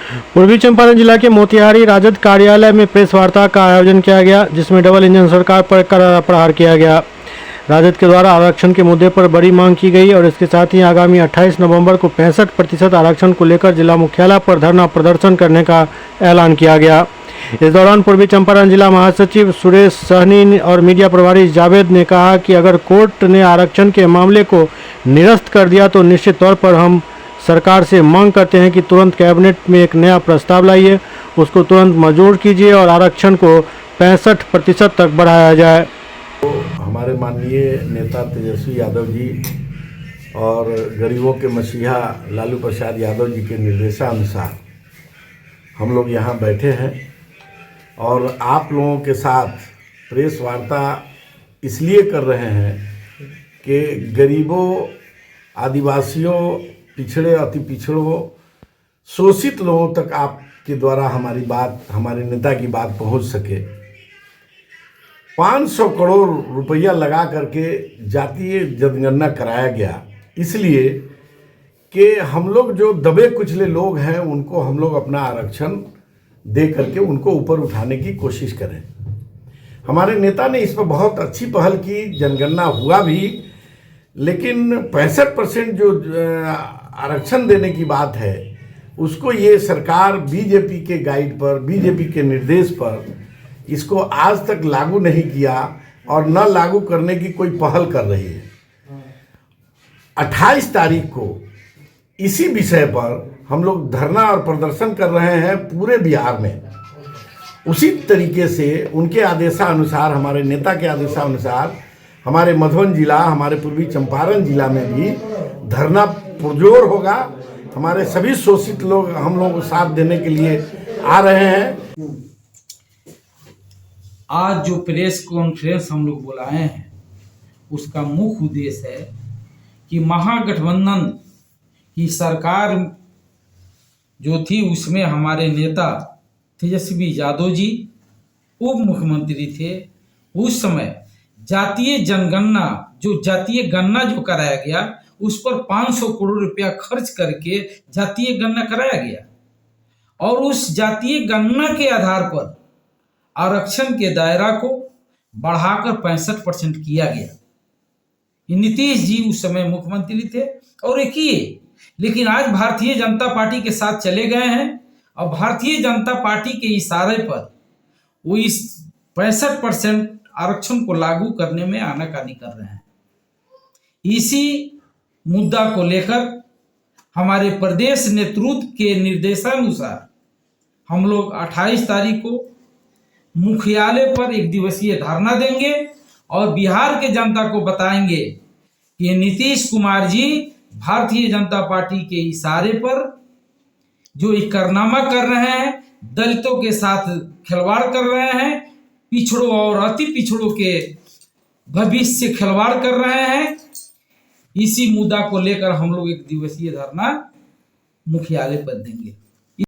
पूर्वी चंपारण जिला के मोतिहारी राजद कार्यालय में प्रेस वार्ता का आयोजन किया गया, जिसमें डबल इंजन सरकार पर करारा प्रहार किया गया। राजद के द्वारा आरक्षण के मुद्दे पर बड़ी मांग की गई और इसके साथ ही आगामी 28 नवंबर को 65% आरक्षण को लेकर जिला मुख्यालय पर धरना प्रदर्शन करने का ऐलान किया गया। इस दौरान पूर्वी चंपारण जिला महासचिव सुरेश सहनी और मीडिया प्रभारी जावेद ने कहा कि अगर कोर्ट ने आरक्षण के मामले को निरस्त कर दिया तो निश्चित तौर पर हम सरकार से मांग करते हैं कि तुरंत कैबिनेट में एक नया प्रस्ताव लाइए, उसको तुरंत मंजूर कीजिए और आरक्षण को 65% तक बढ़ाया जाए। तो हमारे माननीय नेता तेजस्वी यादव जी और गरीबों के मसीहा लालू प्रसाद यादव जी के निर्देशानुसार हम लोग यहाँ बैठे हैं और आप लोगों के साथ प्रेस वार्ता इसलिए कर रहे हैं कि गरीबों, आदिवासियों, पिछड़े, अति पिछड़ों, शोषित लोगों तक आपके द्वारा हमारी बात, हमारे नेता की बात पहुंच सके। 500 करोड़ रुपया लगा करके जातीय जनगणना कराया गया, इसलिए कि हम लोग जो दबे कुचले लोग हैं उनको हम लोग अपना आरक्षण दे करके उनको ऊपर उठाने की कोशिश करें। हमारे नेता ने इस पर बहुत अच्छी पहल की, जनगणना हुआ भी, लेकिन 65% जो आरक्षण देने की बात है उसको ये सरकार बीजेपी के गाइड पर, बीजेपी के निर्देश पर इसको आज तक लागू नहीं किया और न लागू करने की कोई पहल कर रही है। 28 तारीख को इसी विषय पर हम लोग धरना और प्रदर्शन कर रहे हैं पूरे बिहार में। उसी तरीके से उनके आदेशानुसार, हमारे नेता के आदेशानुसार हमारे मधुबन जिला, हमारे पूर्वी चंपारण जिला में भी धरना पुरजोर होगा। हमारे सभी शोषित लोग हम लोगों को साथ देने के लिए आ रहे हैं। आज जो प्रेस कॉन्फ्रेंस हम लोग बुलाए हैं उसका मुख्य उद्देश्य है कि महागठबंधन की सरकार जो थी उसमें हमारे नेता तेजस्वी यादव जी उप मुख्यमंत्री थे। उस समय जातीय जनगणना, जो जातीय गणना जो कराया गया उस पर 500 करोड़ रुपया खर्च करके जातीय गणना कराया गया और उस जातीय गणना के आधार पर आरक्षण के दायरा को बढ़ाकर 65% किया गया। नीतीश जी उस समय मुख्यमंत्री थे और ये किए, लेकिन आज भारतीय जनता पार्टी के साथ चले गए हैं और भारतीय जनता पार्टी के इशारे पर वो इस 65% आरक्षण को लागू करने में आनाकानी कर रहे हैं। इसी मुद्दा को लेकर हमारे प्रदेश नेतृत्व के निर्देशानुसार हम लोग 28 तारीख को मुख्यालय पर एक दिवसीय धरना देंगे और बिहार के जनता को बताएंगे कि नीतीश कुमार जी भारतीय जनता पार्टी के इशारे पर जो इकरारनामा कर रहे हैं, दलितों के साथ खिलवाड़ कर रहे हैं, पिछड़ों और अति पिछड़ों के भविष्य से खिलवाड़ कर रहे हैं। इसी मुद्दा को लेकर हम लोग एक दिवसीय धरना मुख्यालय पर देंगे।